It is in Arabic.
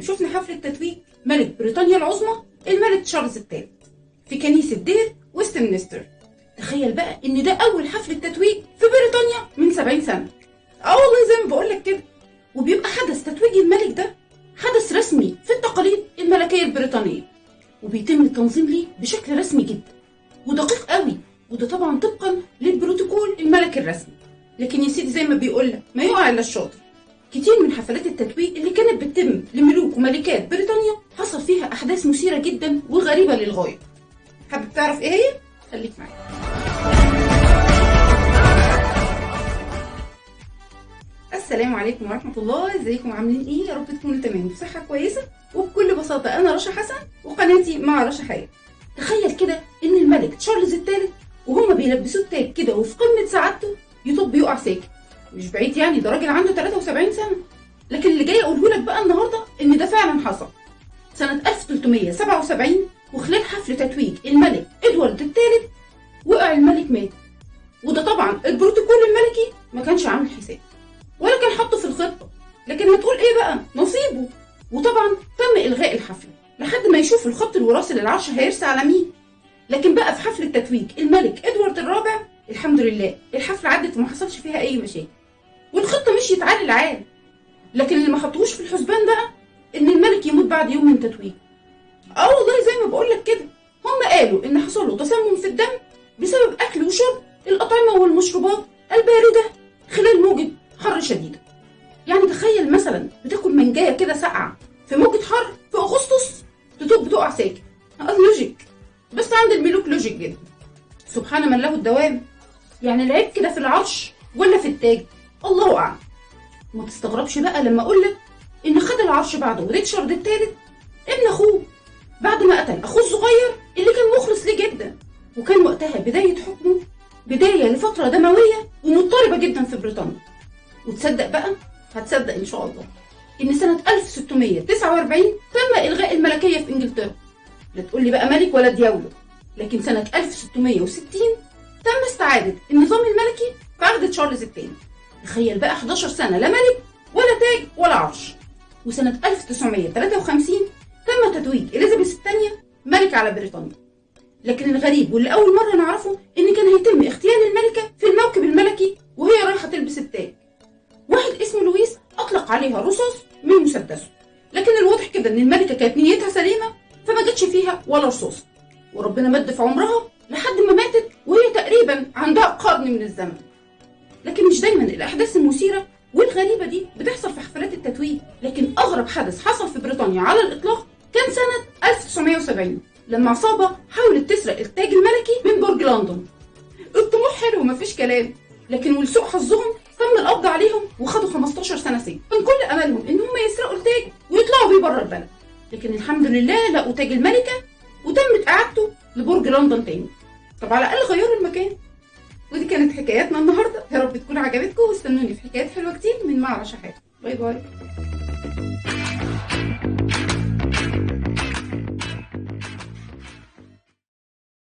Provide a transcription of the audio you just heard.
يوم شفنا حفلة تتويج ملك بريطانيا العظمى الملك تشارلز الثالث في كنيسة دير ويستمنستر. تخيل بقى ان ده اول حفلة تتويج في بريطانيا من 70 سنة. والله زي ما بقولك كده. وبيبقى حدث تتويج الملك ده حدث رسمي في التقاليد الملكية البريطانية، وبيتم التنظيم ليه بشكل رسمي جدا ودقيق قوي، وده طبعا طبقا للبروتوكول الملكي الرسمي. لكن يا سيدي زي ما بيقولك ما يقع الا الشاطر. كتير من حفلات التتويج اللي كانت بتتم لملوك وملكات بريطانيا حصل فيها احداث مثيرة جدا وغريبة للغاية. حابب تعرف ايه هي؟ خليك معايا. السلام عليكم ورحمة الله، ازيكم عاملين ايه؟ يا رب تكونوا تمام بصحة كويسة. وبكل بساطة انا رشا حسن وقناتي مع رشا حياة. تخيل كده ان الملك تشارلز الثالث وهما بيلبسوه التاج كده وفي قمة سعادته يطب يقع ساكت. مش بعيد يعني، ده راجل عنده 73 سنة. لكن اللي جاي اقوله لك بقى النهارده ان ده فعلا حصل سنة 1377، وخلال حفل تتويج الملك ادوارد الثالث وقع الملك مات. وده طبعا البروتوكول الملكي ما كانش عامل حساب ولا كان حاطه في الخطة، لكن هتقول ايه بقى؟ نصيبه. وطبعا تم الغاء الحفلة لحد ما يشوف الخط الوراثي للعرش هيرسى على مين. لكن بقى في حفلة تتويج الملك ادوارد الرابع الحمد لله الحفلة عدت وما حصلش فيها اي مشاكل والخطة مشيت عال العال. لكن اللي ما حطوش في الحسبان بقى ان الملك يموت بعد يوم من تتويجه. والله زي ما بقول لك كده، هم قالوا ان حصل له تسمم في الدم بسبب اكل وشرب الأطعمة والمشروبات الباردة خلال موجة حر شديدة. يعني تخيل مثلا بتاكل منجاية كده ساقعة في موجة حر في أغسطس تطب تقع ساكت. لوجيك، بس عند الملوك لوجيك جدا. سبحان من له الدوام. يعني العيب كده في العرش ولا في التاج؟ الله أعلم. ما تستغربش بقى لما أقولك إن خد العرش بعده ريتشارد الثالث ابن أخوه بعد ما قتل أخوه الصغير اللي كان مخلص ليه جدا، وكان وقتها بداية حكمه بداية لفترة دموية ومضطربة جدا في بريطانيا. وتصدق بقى، هتصدق إن شاء الله، إن سنة 1649 تم إلغاء الملكية في إنجلترا. لا تقول لي بقى ملك ولا دياولة. لكن سنة 1660 تم استعادة النظام الملكي في عهد تشارلز الثاني. تخيل بقى 11 سنة لا ملك ولا تاج ولا عرش. وسنة 1953 تم تتويج إليزابيث الثانية ملكة على بريطانيا. لكن الغريب واللي أول مرة نعرفه إن كان هيتم اغتيال الملكة في الموكب الملكي وهي رايحة تلبس التاج. واحد اسمه لويس أطلق عليها رصاص من مسدسه، لكن الواضح كده إن الملكة كانت نيتها سليمة فما جاتش فيها ولا رصاص، وربنا مد في عمرها لحد ما ماتت وهي تقريبا عندها قرن من الزمن. لكن مش دايما الأحداث المثيرة والغريبة دي بتحصل في حفلات التتويج. لكن أغرب حدث حصل في بريطانيا على الإطلاق كان سنة 1970 لما عصابة حاولت تسرق التاج الملكي من برج لندن. الطموح حلو مفيش كلام، لكن ولسوء حظهم تم القبض عليهم وخدوا 15 سنة سجن. كان كل أملهم إن هم يسرقوا التاج ويطلعوا بيه بره البلد، لكن الحمد لله لقوا تاج الملكة وتمت إعادته لبرج لندن تاني. طب على الأقل غيروا المكان. ودي كانت حكاياتنا النهارده، يا رب تكون عجبتكم واستنوني في حكايات حلوة كتير من مع رشا حياة. باي باي.